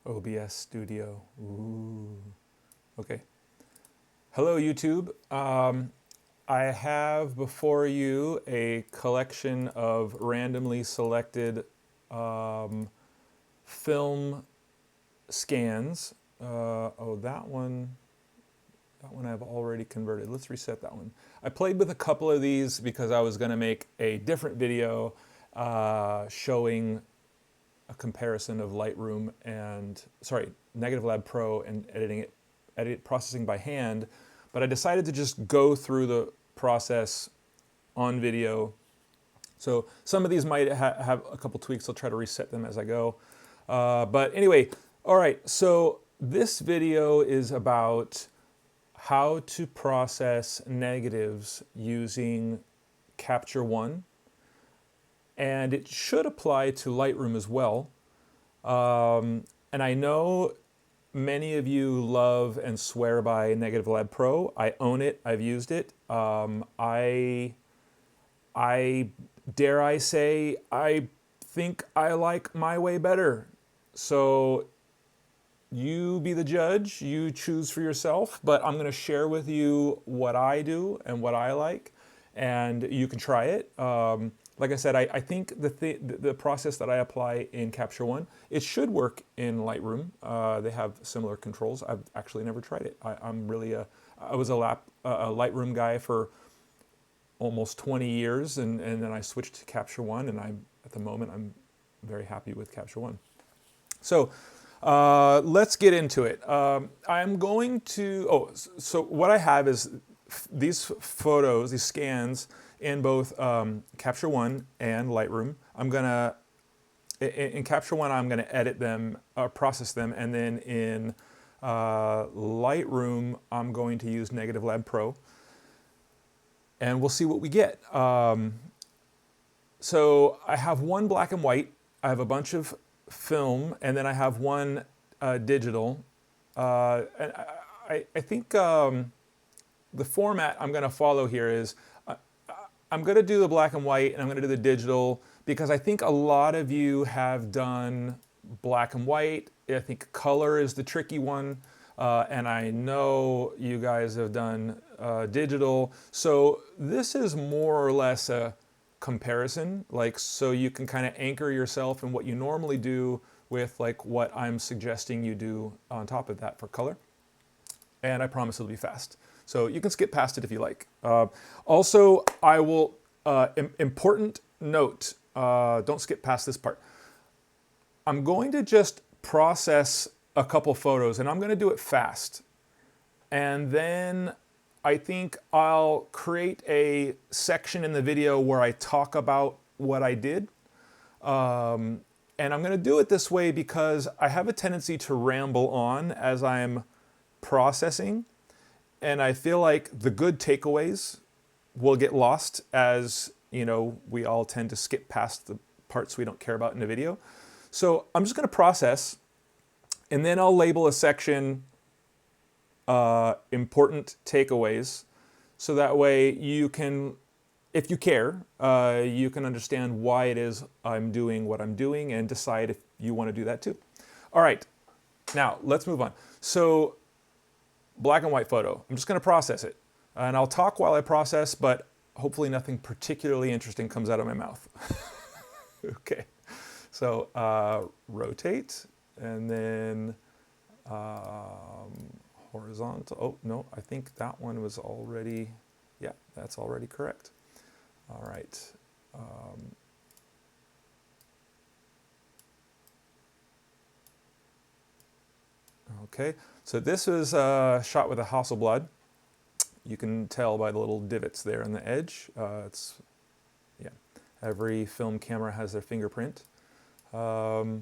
OBS Studio. Ooh. Okay. Hello, YouTube. I have before you a collection of randomly selected um, film scans. Oh, that one I've already converted. Let's reset that one. I played with a couple of these because I was going to make a different video showing a comparison of Lightroom and, sorry, Negative Lab Pro and processing by hand, but I decided to just go through the process on video. So some of these might have a couple tweaks. I'll try to reset them as I go. But anyway, all right, so this video is about how to process negatives using Capture One, and it should apply to Lightroom as well. And I know many of you love and swear by Negative Lab Pro. I own it. I've used it. I dare I say, I think I like my way better. So you be the judge. You choose for yourself. But I'm going to share with you what I do and what I like, and you can try it. Like I said, I think the process that I apply in Capture One, it should work in Lightroom. They have similar controls. I've actually never tried it. I was a Lightroom guy for almost 20 years, and then I switched to Capture One, and at the moment I'm very happy with Capture One. So let's get into it. I'm going to, so what I have is these photos, these scans, in both Capture One and Lightroom. In Capture One, I'm gonna edit them, process them, and then in Lightroom, I'm going to use Negative Lab Pro, and we'll see what we get. So I have one black and white, I have a bunch of film, and then I have one digital. And I think the format I'm gonna follow here is I'm going to do the black and white, and I'm going to do the digital, because I think a lot of you have done black and white. I think color is the tricky one, and I know you guys have done digital. So this is more or less a comparison, so you can kind of anchor yourself in what you normally do with what I'm suggesting you do on top of that for color. And I promise it'll be fast. So you can skip past it if you like. Also, I will, important note, don't skip past this part. I'm going to just process a couple photos, and I'm going to do it fast. And then I think I'll create a section in the video where I talk about what I did. And I'm going to do it this way because I have a tendency to ramble on as I'm processing. And I feel like the good takeaways will get lost as, we all tend to skip past the parts we don't care about in the video. So I'm just going to process, and then I'll label a section important takeaways. So that way you can, if you care, you can understand why it is I'm doing what I'm doing and decide if you want to do that too. All right, now let's move on. So black and white photo. I'm just going to process it. And I'll talk while I process, but hopefully nothing particularly interesting comes out of my mouth. Okay. So rotate, and then horizontal. Oh, no, I think that one was already, yeah, that's already correct. All right. Okay, so this was shot with a Hasselblad. You can tell by the little divots there on the edge. Yeah, every film camera has their fingerprint. Okay,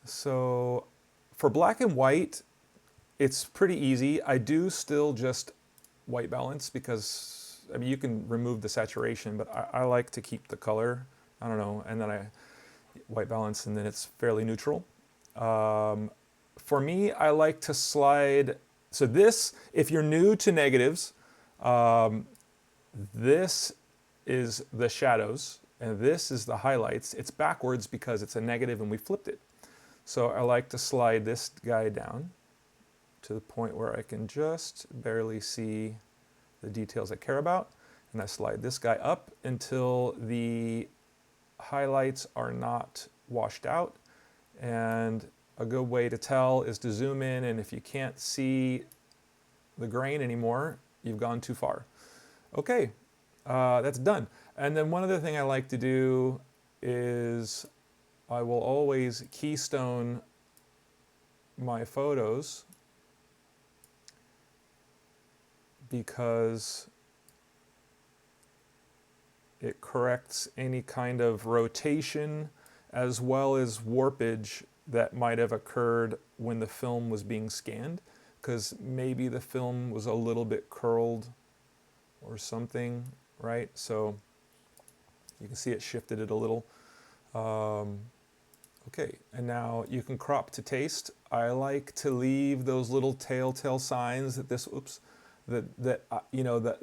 so for black and white, it's pretty easy. I do still just white balance because, you can remove the saturation, but I like to keep the color. I don't know, and then I white balance, and then it's fairly neutral. For me, I like to slide. So this, if you're new to negatives, this is the shadows, and this is the highlights. It's backwards because it's a negative and we flipped it. So I like to slide this guy down to the point where I can just barely see the details I care about. And I slide this guy up until the highlights are not washed out. And a good way to tell is to zoom in, and if you can't see the grain anymore, you've gone too far. Okay, that's done. And then one other thing I like to do is I will always keystone my photos because it corrects any kind of rotation as well as warpage that might have occurred when the film was being scanned, because maybe the film was a little bit curled or something, right? So you can see it shifted it a little. Okay, and now you can crop to taste. I like to leave those little telltale signs that this, oops, that you know,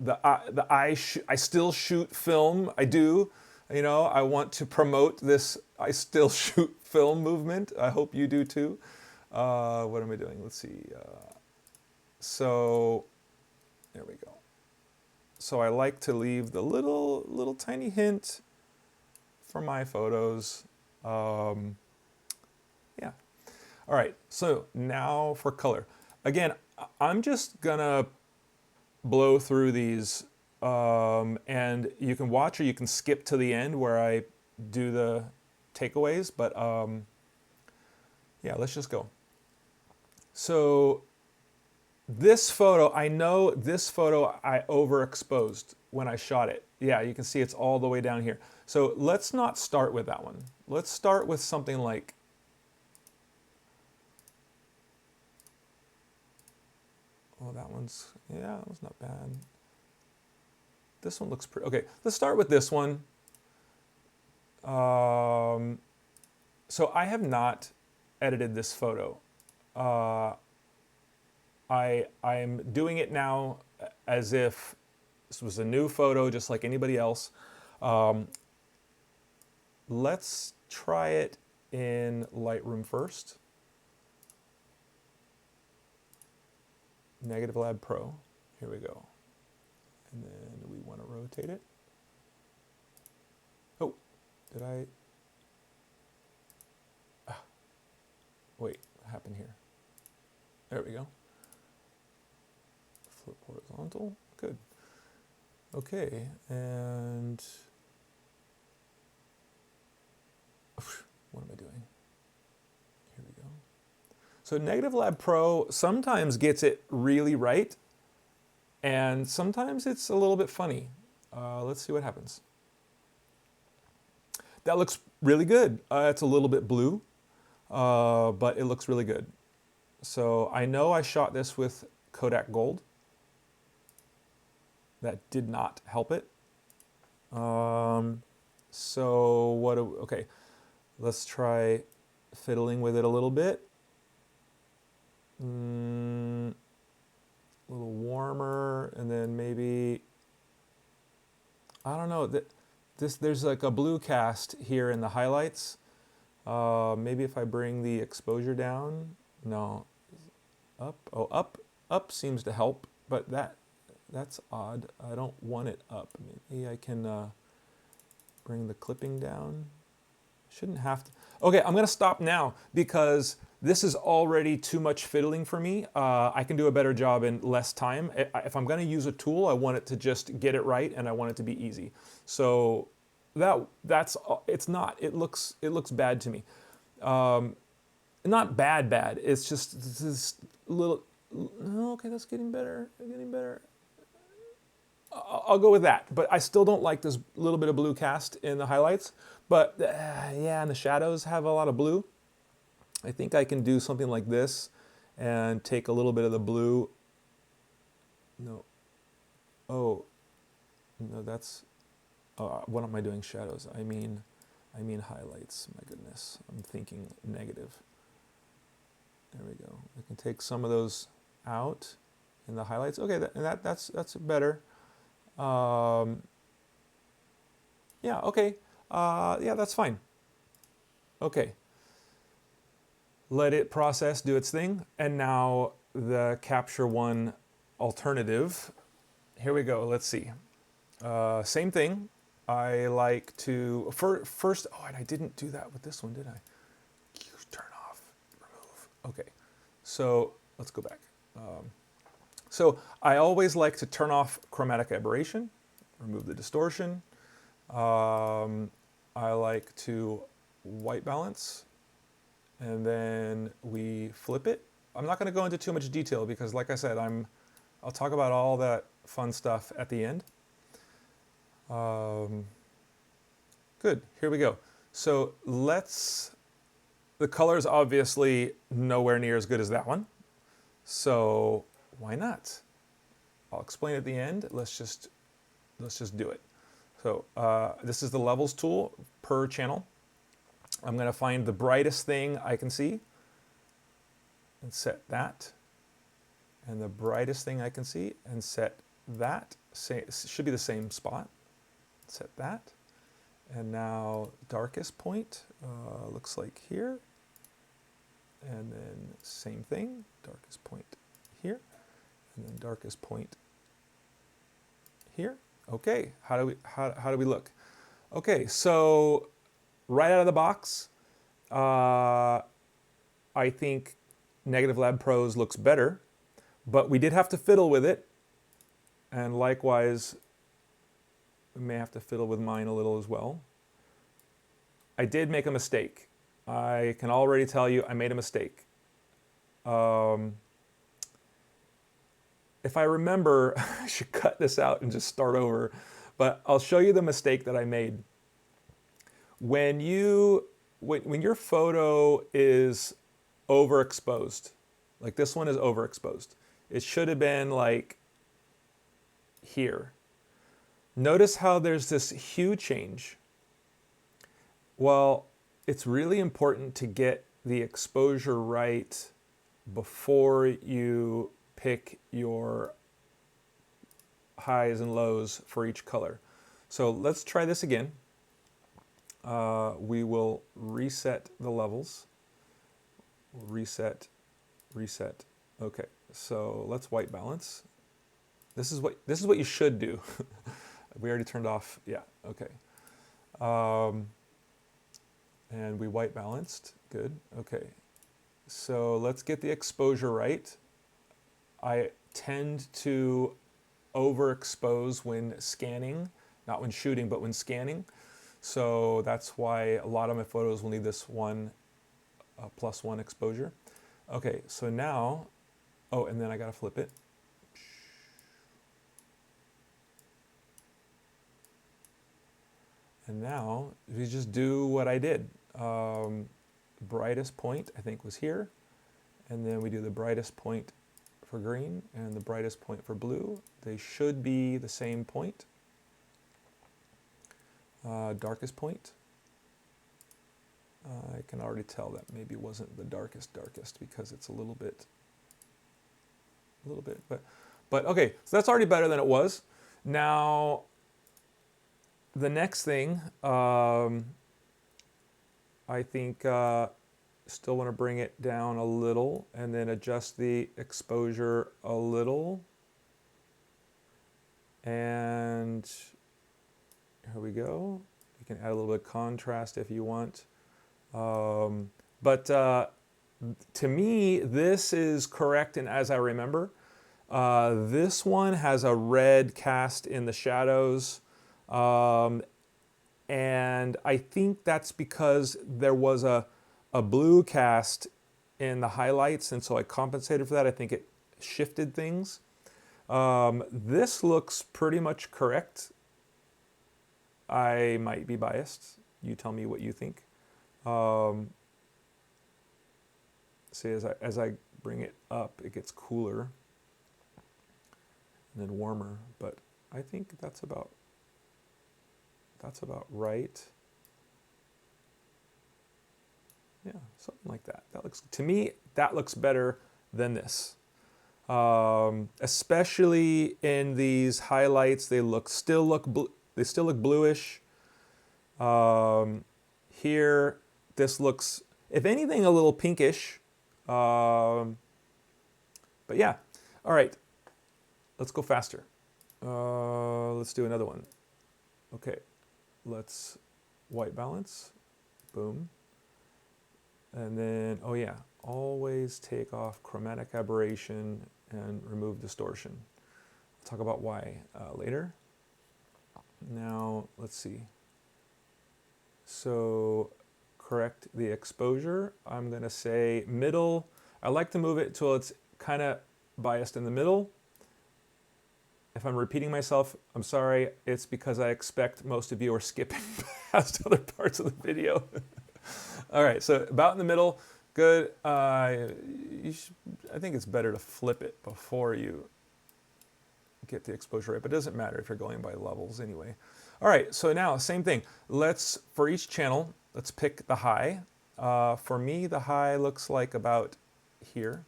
I still shoot film. I do, you know. I want to promote this I still shoot film movement. I hope you do too. What am I doing? Let's see. So there we go. So I like to leave the little tiny hint for my photos. Yeah. All right. So now for color. Again, I'm just gonna blow through these, and you can watch or you can skip to the end where I do the takeaways. But yeah, let's just go. So this photo, I know this photo I overexposed when I shot it. Yeah, you can see it's all the way down here. So let's not start with that one. Let's start with something like, oh, that one's, yeah, that one's not bad. This one looks pretty, okay, let's start with this one. So I have not edited this photo. I'm doing it now as if this was a new photo, just like anybody else. Let's try it in Lightroom first. Negative Lab Pro. Here we go. And then we want to rotate it. Oh, did I? Wait, what happened here? There we go. Flip horizontal. Good. Okay, and what am I doing? Here we go. So Negative Lab Pro sometimes gets it really right, and sometimes it's a little bit funny. Let's see what happens. That looks really good. It's a little bit blue, but it looks really good. So I know I shot this with Kodak Gold. That did not help it. So what do, okay, let's try fiddling with it a little bit. A little warmer, and then maybe, I don't know, there's like a blue cast here in the highlights. Maybe if I bring the exposure down, no, up, oh, up seems to help, but that's odd. I don't want it up. Maybe I can bring the clipping down. Shouldn't have to. Okay, I'm gonna stop now because this is already too much fiddling for me. I can do a better job in less time. If I'm gonna use a tool, I want it to just get it right, and I want it to be easy. So that's it's not. It looks bad to me. Not bad. It's just this little. Okay, that's getting better. Getting better. I'll go with that, but I still don't like this little bit of blue cast in the highlights. But yeah, and the shadows have a lot of blue. I think I can do something like this and take a little bit of the blue. No. Oh, no, that's, what am I doing shadows? I mean highlights, my goodness. I'm thinking negative. There we go. I can take some of those out in the highlights. Okay, that's better. Yeah, okay. Yeah, that's fine. Okay. let it process, do its thing, and now the Capture One alternative. Here we go, let's see. Same thing. I like to, first, oh, and I didn't do that with this one, did I? Turn off, remove. Okay, so let's go back. So I always like to turn off chromatic aberration, remove the distortion. I like to white balance, and then we flip it. I'm not going to go into too much detail because, like I said, I'll talk about all that fun stuff at the end. Good, here we go. So the color is obviously nowhere near as good as that one. So why not? I'll explain at the end. Let's just do it. So this is the levels tool per channel. I'm going to find the brightest thing I can see and set that. And the brightest thing I can see and set that. Should be the same spot. Set that. And now darkest point looks like here. And then same thing, darkest point here. And then darkest point here. Okay, how do we look? Okay, so right out of the box, I think Negative Lab Pros looks better, but we did have to fiddle with it, and likewise, we may have to fiddle with mine a little as well. I did make a mistake. I can already tell you I made a mistake. If I remember, I should cut this out and just start over, but I'll show you the mistake that I made. When your photo is overexposed, like this one is overexposed, it should have been like here. Notice how there's this hue change. Well, it's really important to get the exposure right before you pick your highs and lows for each color. So let's try this again. We will reset the levels. Reset. Okay, so let's white balance. This is what you should do. We already turned off. Yeah. Okay. And we white balanced. Good. Okay. So let's get the exposure right. I tend to overexpose when scanning, not when shooting, but when scanning. So that's why a lot of my photos will need this +1 exposure. Okay, so now, oh, and then I gotta flip it. And now we just do what I did. Brightest point, I think, was here. And then we do the brightest point for green and the brightest point for blue. They should be the same point. Darkest point. I can already tell that maybe wasn't the darkest because it's a little bit, but okay, so that's already better than it was. Now, the next thing, I think still want to bring it down a little and then adjust the exposure a little. And here we go. You can add a little bit of contrast if you want. But to me, this is correct, and as I remember, this one has a red cast in the shadows. And I think that's because there was a blue cast in the highlights, and so I compensated for that. I think it shifted things. This looks pretty much correct. I might be biased. You tell me what you think. See, as I bring it up, it gets cooler and then warmer, but I think that's about right. Yeah, something like that. That looks, to me, that looks better than this. Especially in these highlights, they still look bluish. Here, this looks If anything, a little pinkish. But yeah, all right, let's go faster. Let's do another one. Okay, let's white balance, boom. And then, oh yeah, always take off chromatic aberration and remove distortion. I'll talk about why later. Now, let's see. So correct the exposure. I'm gonna say middle. I like to move it till it's kind of biased in the middle. If I'm repeating myself, I'm sorry. It's because I expect most of you are skipping past other parts of the video. All right, so about in the middle, good. I think it's better to flip it before you get the exposure right, but it doesn't matter if you're going by levels anyway. All right, so now same thing. Let's, for each channel, let's pick the high. For me, the high looks like about here,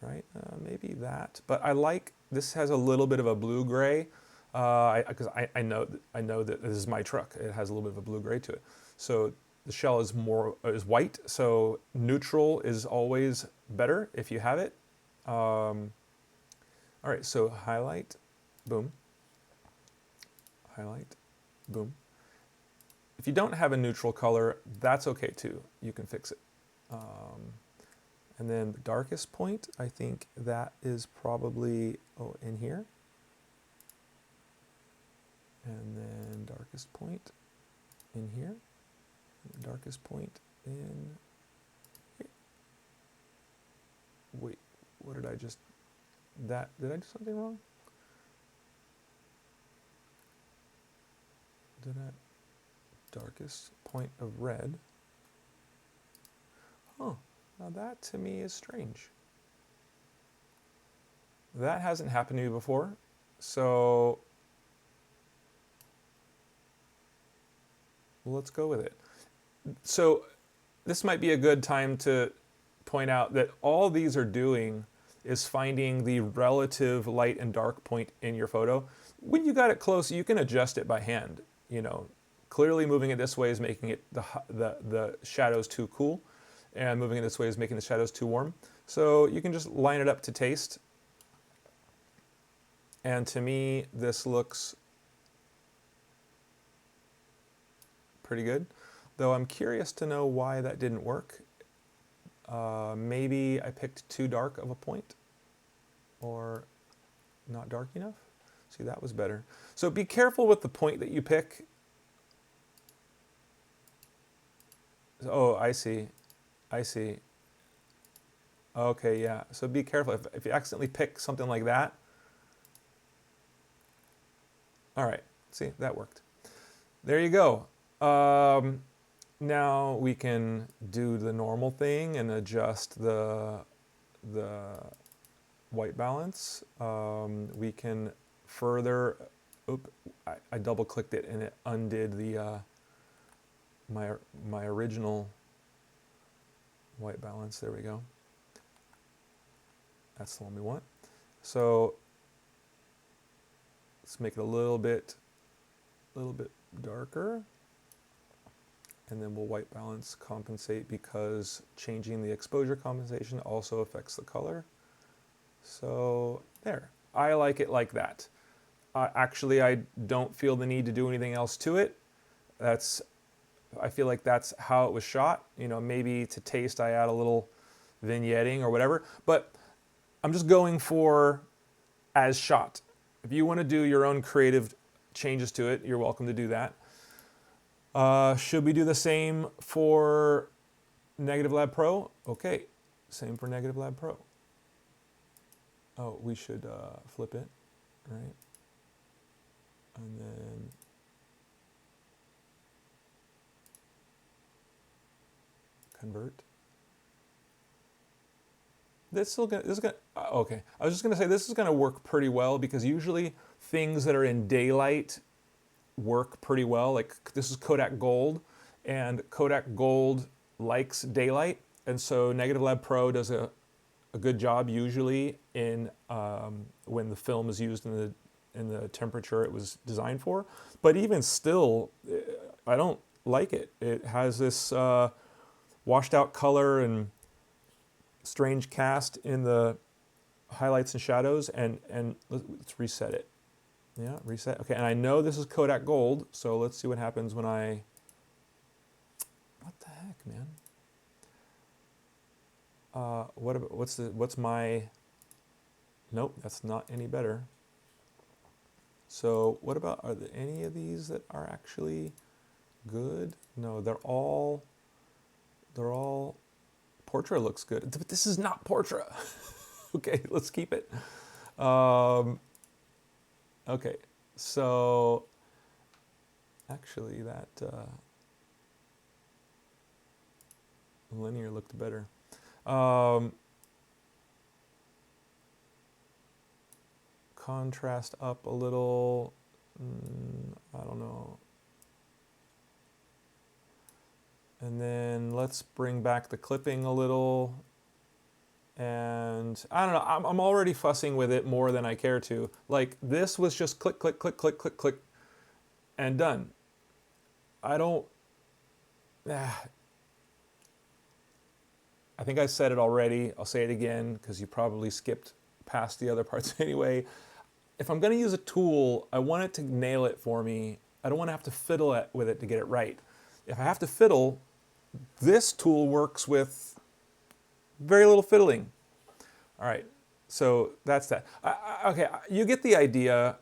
right? Maybe that, but I like, this has a little bit of a blue-gray, because I know that this is my truck. It has a little bit of a blue-gray to it. So the shell is white, so neutral is always better if you have it. All right, so highlight, boom. Highlight, boom. If you don't have a neutral color, that's okay too. You can fix it. And then the darkest point, I think that is probably, in here. And then darkest point in here. And darkest point in here. Wait, what did I just, did I do something wrong? Darkest point of red. Huh, now that to me is strange. That hasn't happened to me before, so let's go with it. So this might be a good time to point out that all these are doing is finding the relative light and dark point in your photo. When you got it close, you can adjust it by hand. You know, clearly moving it this way is making it the shadows too cool, and moving it this way is making the shadows too warm. So you can just line it up to taste. And to me, this looks pretty good, though I'm curious to know why that didn't work. Maybe I picked too dark of a point, or not dark enough. See, that was better. So be careful with the point that you pick. Oh, I see. I see. Okay, yeah. So be careful. If you accidentally pick something like that. All right. See, that worked. There you go. Now we can do the normal thing and adjust the white balance. We can further, I double clicked it and it undid the my original white balance. There we go. That's the one we want. So let's make it a little bit darker. And then we'll white balance compensate, because changing the exposure compensation also affects the color. So there, I like it like that. Actually, I don't feel the need to do anything else to it. I feel like that's how it was shot. You know, maybe to taste I add a little vignetting or whatever, but I'm just going for as shot. If you want to do your own creative changes to it, you're welcome to do that. Should we do the same for Negative Lab Pro? Okay, same for Negative Lab Pro. Oh, we should flip it, right? And then convert. This is gonna, okay. I was just gonna say this is gonna work pretty well, because usually things that are in daylight work pretty well. Like this is Kodak Gold, and Kodak Gold likes daylight, and so Negative Lab Pro does a good job usually in when the film is used in the temperature it was designed for. But even still, I don't like it. It has this washed out color and strange cast in the highlights and shadows, and let's reset it. Yeah, reset. Okay, and I know this is Kodak Gold, so let's see what happens when I, what the heck, man? What's my, nope, that's not any better. So what about, are there any of these that are actually good? No, they're all, Portrait looks good, but this is not Portrait. Okay, let's keep it. Okay, so actually that linear looked better. Contrast up a little, I don't know. And then let's bring back the clipping a little. And I don't know, I'm already fussing with it more than I care to. Like, this was just click, click, click, click, click, click, and done. I don't, I think I said it already. I'll say it again because you probably skipped past the other parts anyway. If I'm going to use a tool, I want it to nail it for me. I don't want to have to fiddle with it to get it right. If I have to fiddle, this tool works with very little fiddling. All right, so that's that. Okay, you get the idea.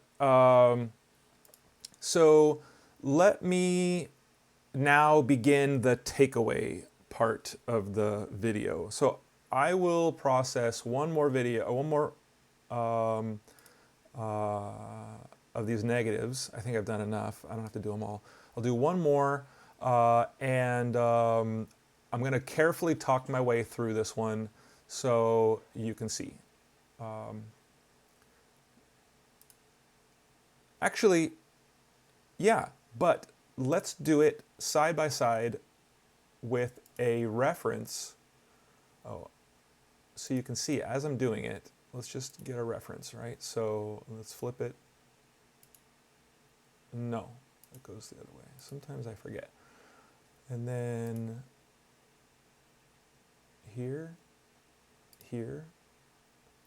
So let me now begin the takeaway part of the video. So I will process one more video, one more of these negatives. I think I've done enough. I don't have to do them all. I'll do one more, and I'm going to carefully talk my way through this one so you can see. Actually, yeah, but let's do it side by side with a reference. Oh, so you can see as I'm doing it, let's just get a reference, right? So let's flip it. No, it goes the other way. Sometimes I forget. And then here, here.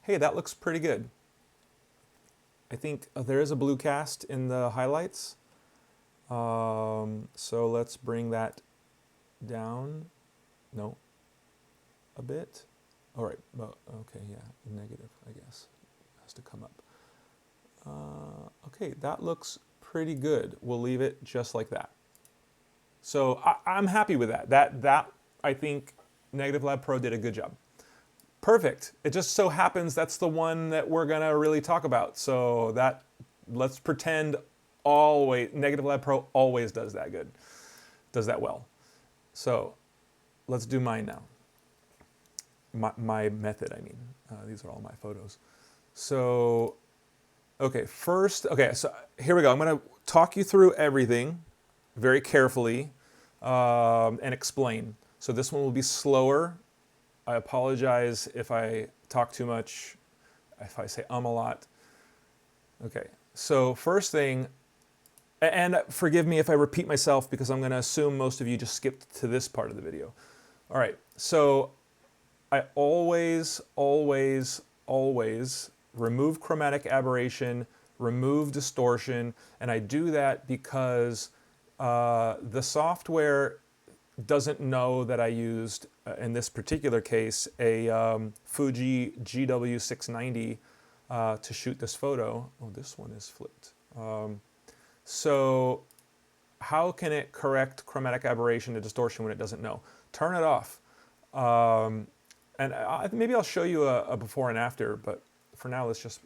Hey, that looks pretty good. I think there is a blue cast in the highlights. So let's bring that down. No, a bit. All right, well, okay, yeah, negative, I guess, has to come up. Okay, that looks pretty good. We'll leave it just like that. So I'm happy with that. That I think Negative Lab Pro did a good job. Perfect. It just so happens that's the one that we're gonna really talk about. So that, let's pretend always, Negative Lab Pro always does that good, does that well. So let's do mine now. My method, I mean. These are all my photos. So, okay, first, okay, so here we go. I'm gonna talk you through everything very carefully and explain. So this one will be slower. I apologize if I talk too much, if I say a lot. Okay, so first thing, and forgive me if I repeat myself because I'm gonna assume most of you just skipped to this part of the video. All right, so I always, always, always remove chromatic aberration, remove distortion, and I do that because the software doesn't know that I used, in this particular case, a Fuji GW690 to shoot this photo. Oh, this one is flipped. So how can it correct chromatic aberration and distortion when it doesn't know? Turn it off. And maybe I'll show you a before and after, but for now, let's just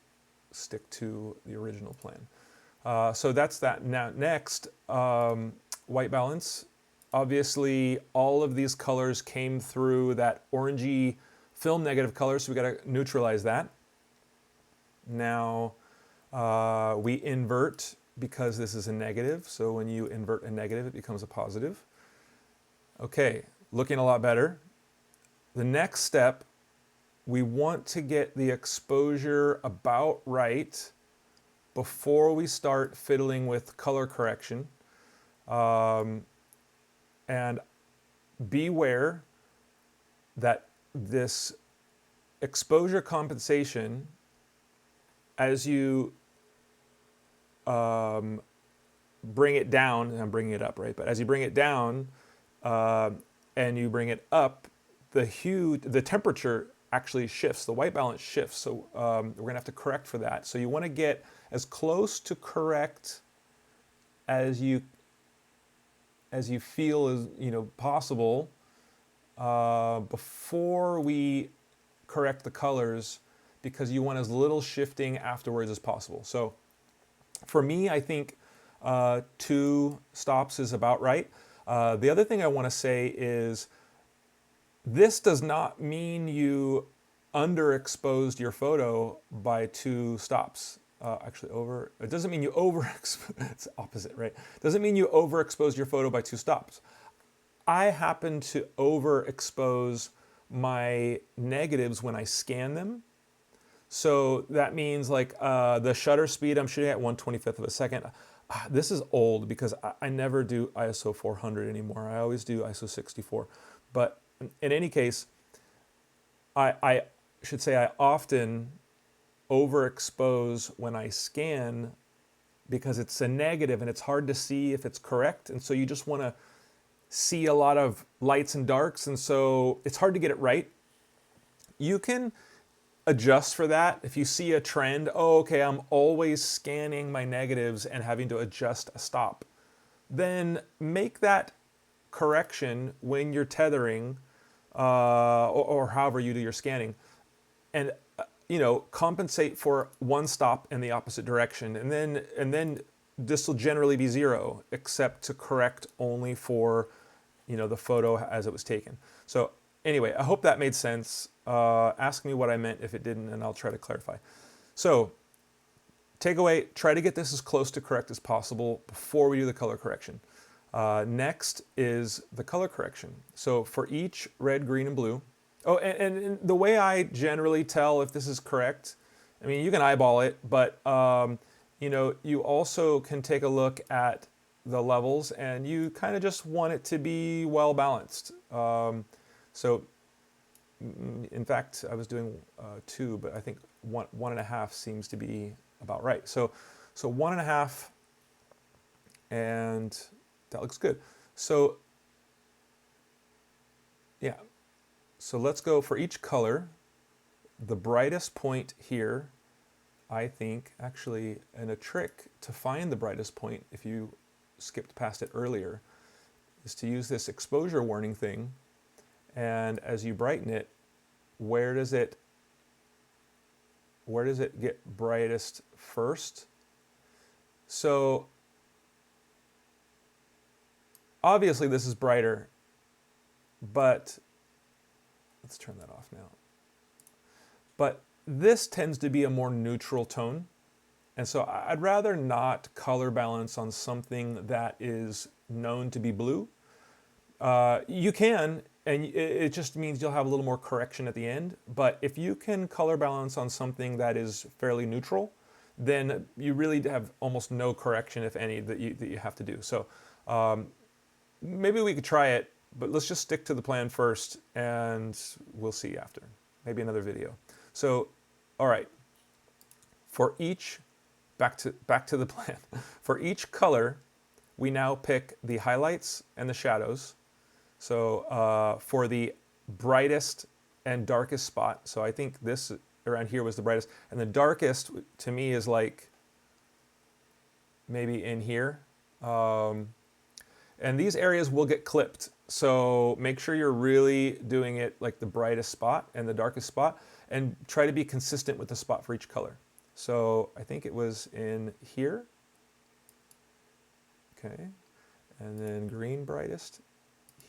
stick to the original plan. So that's that. Now, next, white balance. Obviously, all of these colors came through that orangey film negative color, so we got to neutralize that. Now, we invert because this is a negative, so when you invert a negative, it becomes a positive. Okay, looking a lot better. The next step, we want to get the exposure about right before we start fiddling with color correction. And beware, that this exposure compensation, as you bring it down, and I'm bringing it up, right? But as you bring it down and you bring it up, the temperature actually shifts. The white balance shifts. So we're gonna have to correct for that. So you want to get as close to correct as you feel is possible before we correct the colors, because you want as little shifting afterwards as possible. So for me, I think 2 stops is about right. The other thing I want to say is this does not mean you underexposed your photo by 2 stops. It doesn't mean you it's the opposite, right? It doesn't mean you overexposed your photo by 2 stops. I happen to overexpose my negatives when I scan them. So that means like the shutter speed I'm shooting at 1/25 of a second. This is old because I never do ISO 400 anymore. I always do ISO 64. But in any case, I should say I often overexpose when I scan because it's a negative and it's hard to see if it's correct. And so you just want to see a lot of lights and darks. And so it's hard to get it right. You can adjust for that. If you see a trend, oh, okay, I'm always scanning my negatives and having to adjust a stop, then make that correction when you're tethering or however you do your scanning, and compensate for 1 stop in the opposite direction, and then this will generally be 0, except to correct only for the photo as it was taken. So anyway, I hope that made sense. Ask me what I meant if it didn't, and I'll try to clarify. So takeaway, try to get this as close to correct as possible before we do the color correction. Next is the color correction. So for each red, green, and blue, and the way I generally tell if this is correct, I mean, you can eyeball it, but you also can take a look at the levels, and you kind of just want it to be well balanced. So in fact, I was doing 2, but I think 1.5 seems to be about right. So 1.5, and that looks good. So yeah, so let's go for each color. The brightest point here, I think, actually, and a trick to find the brightest point if you skipped past it earlier, is to use this exposure warning thing. And as you brighten it, where does it get brightest first? So obviously this is brighter, but let's turn that off now. But this tends to be a more neutral tone. And so I'd rather not color balance on something that is known to be blue. You can, and it just means you'll have a little more correction at the end. But if you can color balance on something that is fairly neutral, then you really have almost no correction, if any, that you have to do. So maybe we could try it, but let's just stick to the plan first, and we'll see after. Maybe another video. So, all right. For each, back to the plan. For each color, we now pick the highlights and the shadows. So for the brightest and darkest spot, so I think this around here was the brightest, and the darkest to me is like maybe in here. And these areas will get clipped. So make sure you're really doing it like the brightest spot and the darkest spot, and try to be consistent with the spot for each color. So I think it was in here. Okay. And then green brightest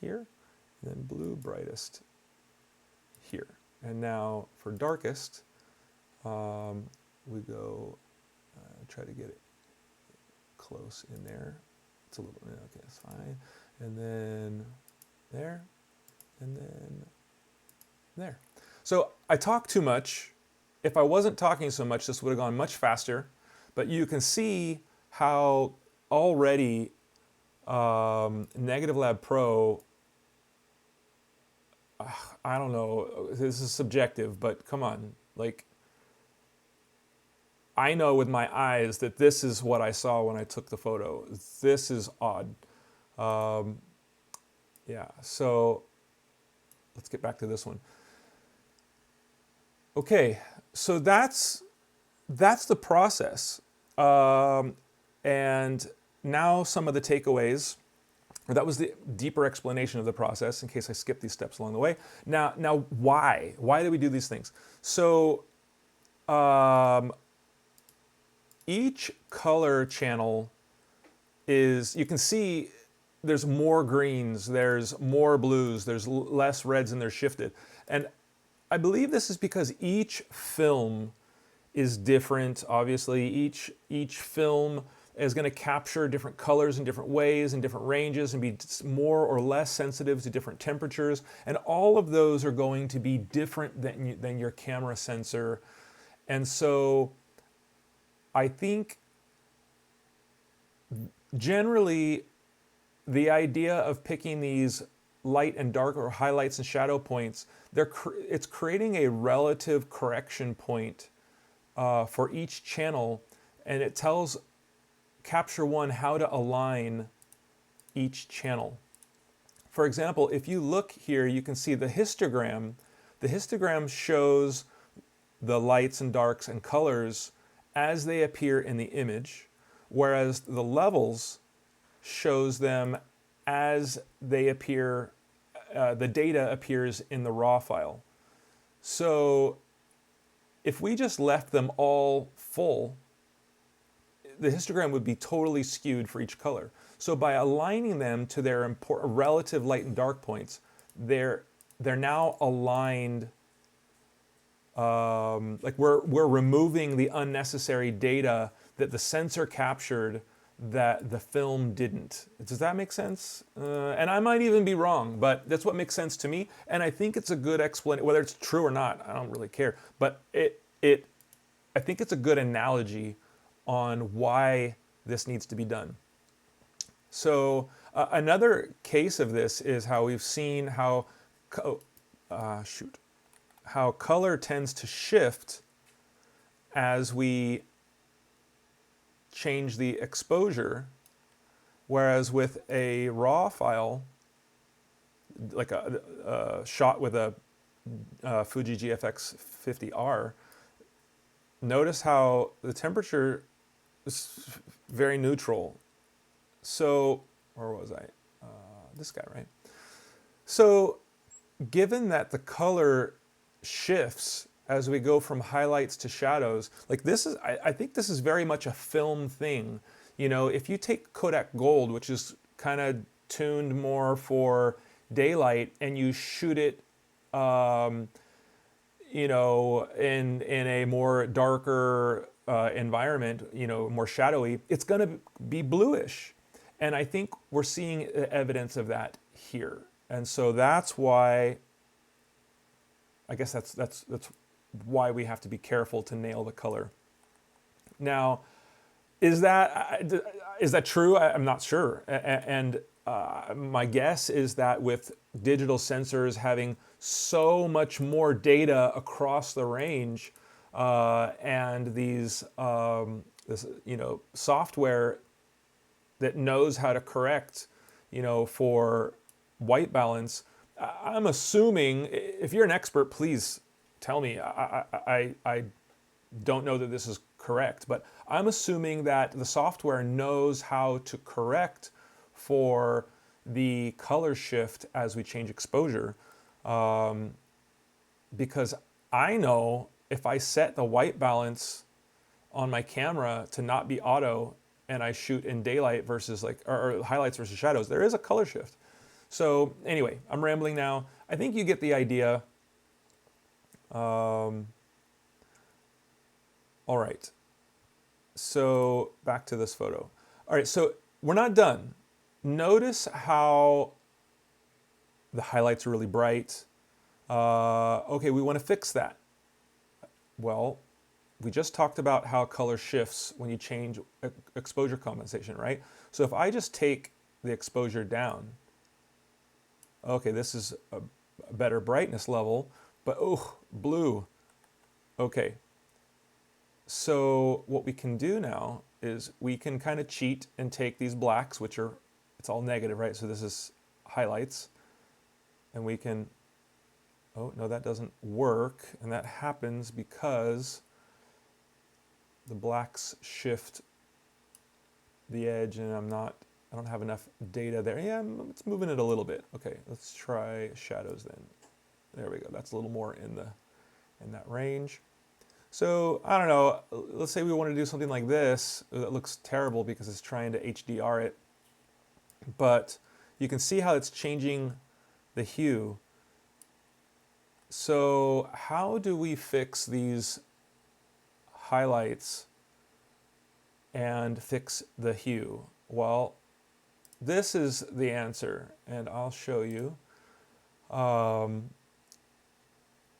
here, and then blue brightest here. And now for darkest, we go, try to get it close in there. It's a little, okay, that's fine. And then there, and then there. So I talk too much. If I wasn't talking so much, this would have gone much faster. But you can see how already Negative Lab Pro I don't know, this is subjective, but come on, like, I know with my eyes that this is what I saw when I took the photo. This is odd. Um, yeah, so let's get back to this one. Okay, so that's the process. And now some of the takeaways, or that was the deeper explanation of the process in case I skipped these steps along the way. Now why? Why do we do these things? So each color channel is, you can see there's more greens, there's more blues, there's less reds, and they're shifted. And I believe this is because each film is different. Obviously, each film is going to capture different colors in different ways and different ranges and be more or less sensitive to different temperatures. And all of those are going to be different than your camera sensor. And so I think generally the idea of picking these light and dark or highlights and shadow points, it's creating a relative correction point for each channel, and it tells Capture One how to align each channel. For example, if you look here, you can see the histogram. The histogram shows the lights and darks and colors as they appear in the image, whereas the levels shows them as they appear, the data appears in the raw file. So if we just left them all full, the histogram would be totally skewed for each color. So by aligning them to their relative light and dark points, they're now aligned. Like we're removing the unnecessary data that the sensor captured that the film didn't. Does that make sense? And I might even be wrong, but that's what makes sense to me. And I think it's a good explanation. Whether it's true or not, I don't really care. But I think it's a good analogy on why this needs to be done. So another case of this is how we've seen how how color tends to shift as we change the exposure, whereas with a raw file, like a shot with a Fuji GFX 50R, notice how the temperature is very neutral. So, where was I? This guy, right? So, given that the color shifts as we go from highlights to shadows, like this is, I think this is very much a film thing. You know, if you take Kodak Gold, which is kind of tuned more for daylight, and you shoot it, you know, in a more darker environment, you know, more shadowy, it's going to be bluish. And I think we're seeing evidence of that here. And so that's why, I guess that's why we have to be careful to nail the color. Now, is that true? I'm not sure. And my guess is that with digital sensors having so much more data across the range, and these this, you know, software that knows how to correct, you know, for white balance, I'm assuming, if you're an expert, please tell me. I don't know that this is correct, but I'm assuming that the software knows how to correct for the color shift as we change exposure, because I know if I set the white balance on my camera to not be auto and I shoot in daylight versus like, or highlights versus shadows, there is a color shift. So anyway, I'm rambling now. I think you get the idea. All right. So back to this photo. All right, so we're not done. Notice how the highlights are really bright. Okay, we want to fix that. Well, we just talked about how color shifts when you change exposure compensation, right? So if I just take the exposure down, okay, this is a better brightness level, but oh, blue. Okay, so what we can do now is we can kind of cheat and take these blacks, which are, it's all negative, right? So this is highlights, and we can, oh, no, that doesn't work. And that happens because the blacks shift the edge, and I don't have enough data there. Yeah, it's moving it a little bit. Okay, let's try shadows then. There we go. That's a little more in that range. So I don't know, let's say we want to do something like this. That looks terrible because it's trying to HDR it, but you can see how it's changing the hue. So how do we fix these highlights and fix the hue? Well, this is the answer, and I'll show you.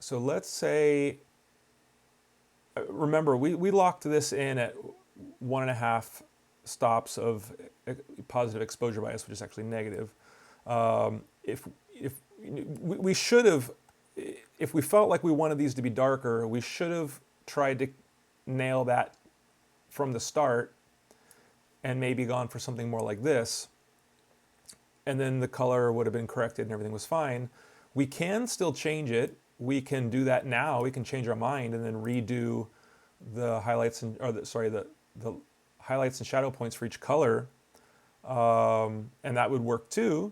So let's say, remember, we locked this in at 1.5 stops of positive exposure bias, which is actually negative. If we should have, if we felt like we wanted these to be darker, we should have tried to nail that from the start and maybe gone for something more like this. And then the color would have been corrected and everything was fine. We can still change it. We can do that now. We can change our mind and then redo the highlights and, or the highlights and shadow points for each color, and that would work too.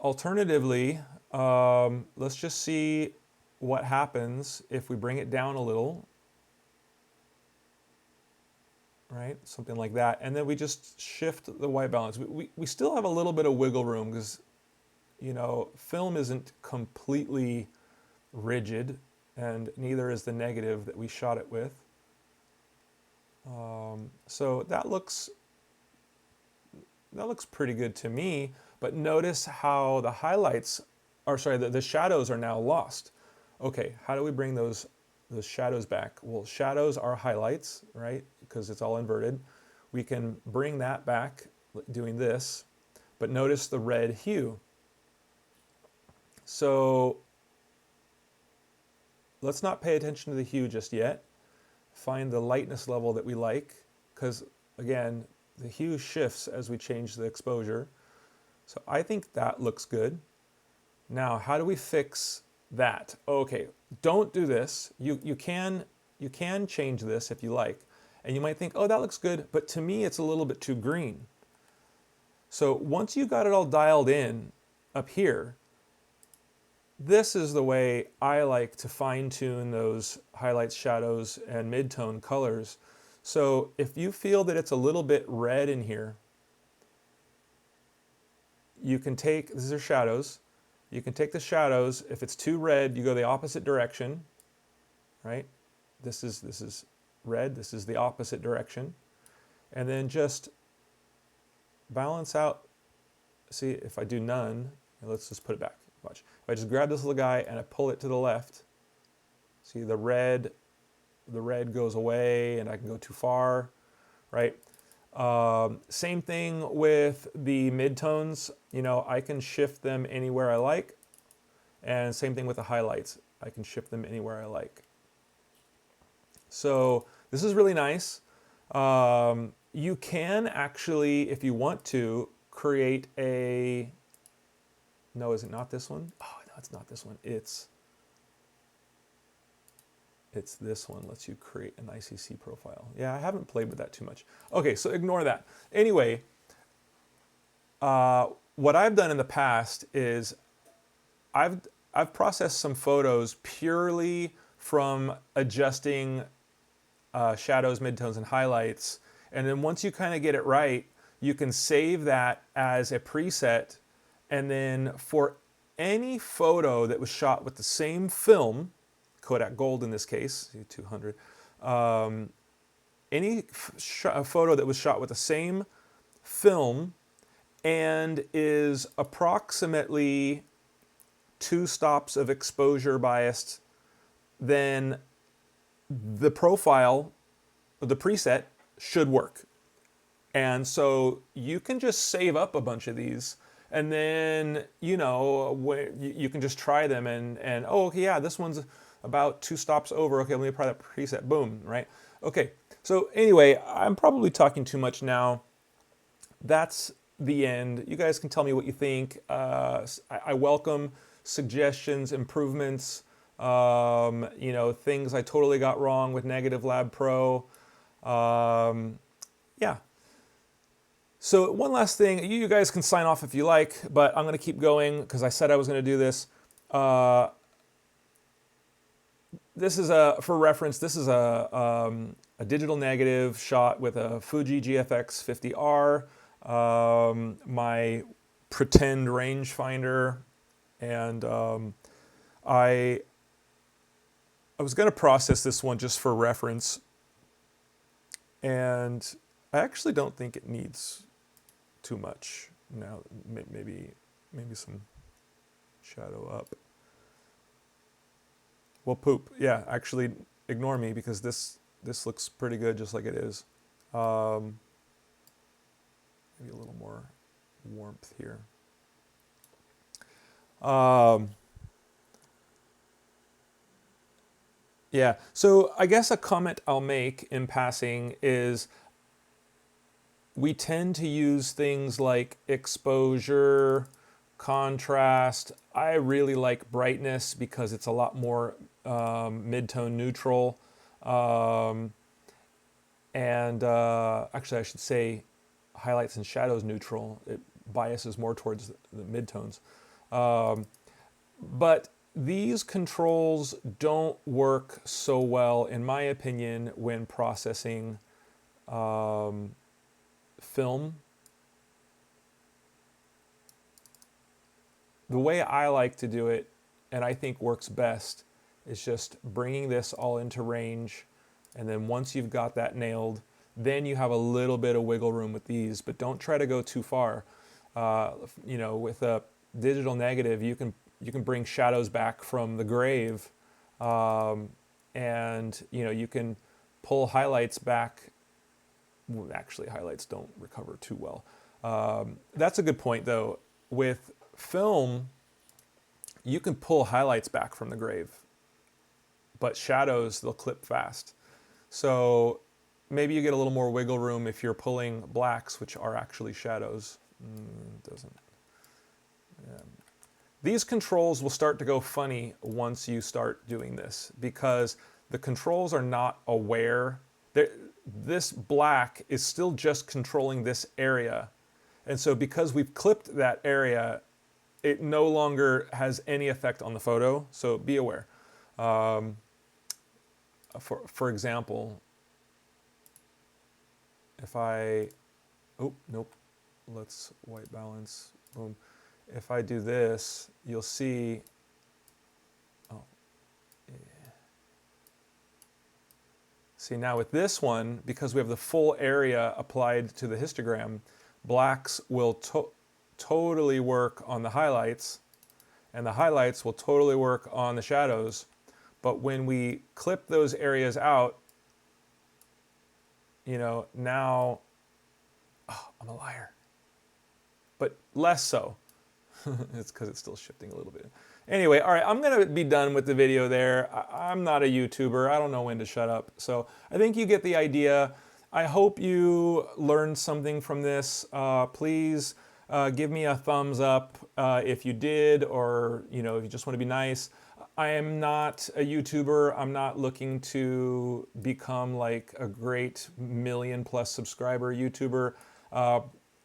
Alternatively, let's just see what happens if we bring it down a little, right? Something like that, and then we just shift the white balance. We still have a little bit of wiggle room because, you know, film isn't completely rigid, and neither is the negative that we shot it with. So that looks pretty good to me, but notice how the highlights, or sorry, the shadows are now lost. Okay, how do we bring those shadows back? Well, shadows are highlights, right? Because it's all inverted. We can bring that back doing this, but notice the red hue. So let's not pay attention to the hue just yet. Find the lightness level that we like, because again, the hue shifts as we change the exposure. So I think that looks good. Now, how do we fix that? Okay, don't do this. You can change this if you like. And you might think, oh, that looks good, but to me it's a little bit too green. So once you got it all dialed in up here, this is the way I like to fine-tune those highlights, shadows, and mid-tone colors. So if you feel that it's a little bit red in here, you can take, these are shadows, you can take the shadows. If it's too red, you go the opposite direction, right? This is red, this is the opposite direction. And then just balance out. See, if I do none, let's just put it back. Watch. If I just grab this little guy and I pull it to the left, see the red goes away and I can go too far, right? Same thing with the midtones. You know, I can shift them anywhere I like. And same thing with the highlights. I can shift them anywhere I like. So this is really nice. You can actually, if you want to, create a, no, is it not this one? Oh, no, it's not this one. It's this one. Lets you create an ICC profile. Yeah, I haven't played with that too much. Okay, so ignore that. Anyway, what I've done in the past is I've processed some photos purely from adjusting shadows, midtones, and highlights. And then once you kind of get it right, you can save that as a preset. And then for any photo that was shot with the same film, Kodak Gold in this case, 200, any photo that was shot with the same film and is approximately 2 stops of exposure biased, then the profile, the preset, should work. And so you can just save up a bunch of these And then, you can just try them and oh, okay, yeah, this one's about 2 stops over. Okay, let me apply that preset. Boom, right? Okay, so anyway, I'm probably talking too much now. That's the end. You guys can tell me what you think. I welcome suggestions, improvements, things I totally got wrong with Negative Lab Pro. Yeah. So one last thing, you guys can sign off if you like, but I'm going to keep going because I said I was going to do this. This is for reference, this is a digital negative shot with a Fuji GFX 50R, my pretend rangefinder, and I was going to process this one just for reference, and I actually don't think it needs too much. Now, maybe some shadow up. Well, poop. Yeah, actually, ignore me because this looks pretty good just like it is. Maybe a little more warmth here. Yeah, so I guess a comment I'll make in passing is we tend to use things like exposure, contrast. I really like brightness because it's a lot more mid-tone neutral. Actually, I should say highlights and shadows neutral. It biases more towards the midtones. But these controls don't work so well, in my opinion, when processing film. The way I like to do it, and I think works best, is just bringing this all into range, and then once you've got that nailed, then you have a little bit of wiggle room with these, but don't try to go too far. With a digital negative, you can bring shadows back from the grave, and you can pull highlights back. Well, actually, highlights don't recover too well. That's a good point, though. With film, you can pull highlights back from the grave, but shadows, they'll clip fast. So maybe you get a little more wiggle room if you're pulling blacks, which are actually shadows. Doesn't. Yeah. These controls will start to go funny once you start doing this because the controls are not aware. This black is still just controlling this area. And so because we've clipped that area, it no longer has any effect on the photo, so be aware. For example, if let's white balance, boom. If I do this, you'll see, See now with this one, because we have the full area applied to the histogram, blacks will totally work on the highlights, and the highlights will totally work on the shadows. But when we clip those areas out, now, I'm a liar. But less so. It's because it's still shifting a little bit. Anyway, all right, I'm going to be done with the video there. I'm not a YouTuber. I don't know when to shut up. So I think you get the idea. I hope you learned something from this. Please give me a thumbs up if you did, or if you just want to be nice. I am not a YouTuber. I'm not looking to become like a great 1 million+ subscriber YouTuber.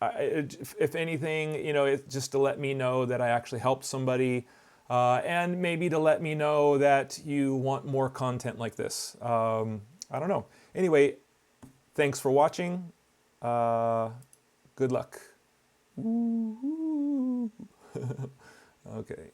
If anything, it's just to let me know that I actually helped somebody, and maybe to let me know that you want more content like this. I don't know. Anyway, thanks for watching. Good luck. Okay.